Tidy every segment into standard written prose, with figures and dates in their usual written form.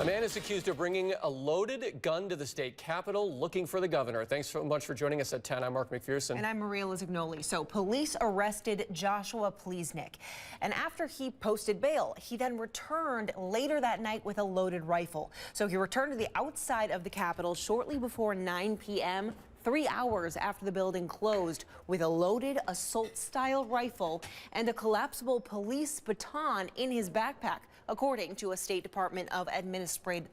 A man is accused of bringing a loaded gun to the state capitol looking for the governor. Thanks so much for joining us at 10. I'm Mark McPherson. And I'm Maria Lizignoli. So police arrested Joshua Pleasnick. And after he posted bail, he then returned later that night with a loaded rifle. So he returned to the outside of the capitol shortly before 9 p.m., 3 hours after the building closed, with a loaded assault-style rifle and a collapsible police baton in his backpack, according to a State Department of Administration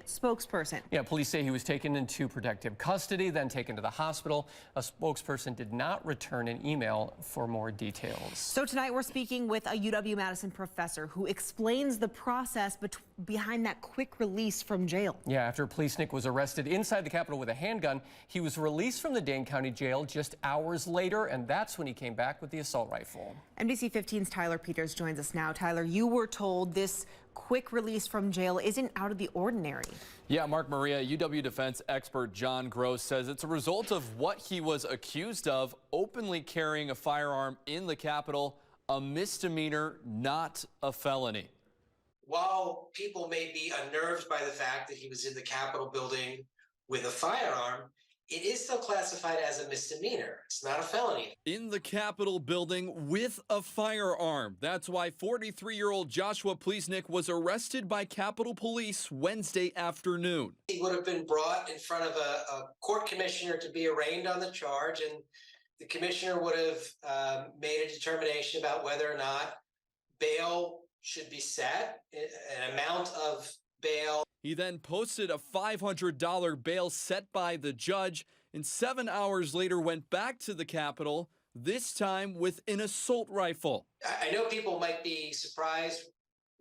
spokesperson. Yeah, police say he was taken into protective custody, then taken to the hospital. A spokesperson did not return an email for more details. So tonight we're speaking with a UW-Madison professor who explains the process behind that quick release from jail. Yeah, after Pleasnick was arrested inside the Capitol with a handgun, he was released from the Dane County Jail just hours later, and that's when he came back with the assault rifle. NBC 15's Tyler Peters joins us now. Tyler, you were told this quick release from jail isn't out of the ordinary. Yeah, Mark, Maria, UW defense expert John Gross says it's a result of what he was accused of, openly carrying a firearm in the Capitol, a misdemeanor, not a felony. While people may be unnerved by the fact that he was in the Capitol building with a firearm, it is still classified as a misdemeanor. It's not a felony. In the Capitol building with a firearm. That's why 43-year-old Joshua Pleasnick was arrested by Capitol Police Wednesday afternoon. He would have been brought in front of a court commissioner to be arraigned on the charge, and the commissioner would have made a determination about whether or not bail should be set, an amount of bail. He then posted a $500 bail set by the judge, and 7 hours later went back to the Capitol, this time with an assault rifle. I know people might be surprised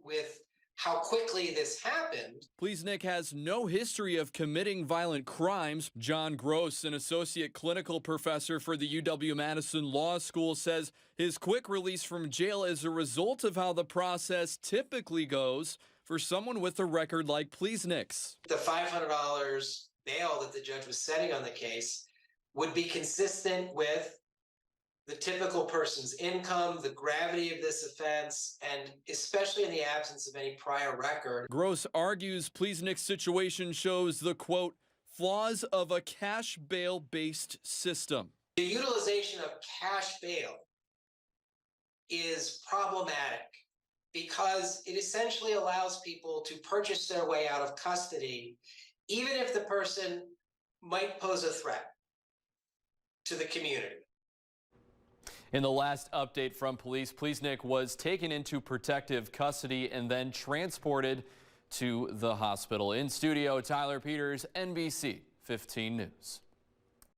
with how quickly this happened. Pleasnick has no history of committing violent crimes. John Gross, an associate clinical professor for the UW-Madison Law School, says his quick release from jail is a result of how the process typically goes for someone with a record like Pleasnick's. The $500 bail that the judge was setting on the case would be consistent with the typical person's income, the gravity of this offense, and especially in the absence of any prior record. Gross argues Pleasnick's situation shows the, quote, flaws of a cash bail-based system. The utilization of cash bail is problematic because it essentially allows people to purchase their way out of custody, even if the person might pose a threat to the community. In the last update from police, Pleasnick was taken into protective custody and then transported to the hospital. In studio, Tyler Peters, NBC 15 News.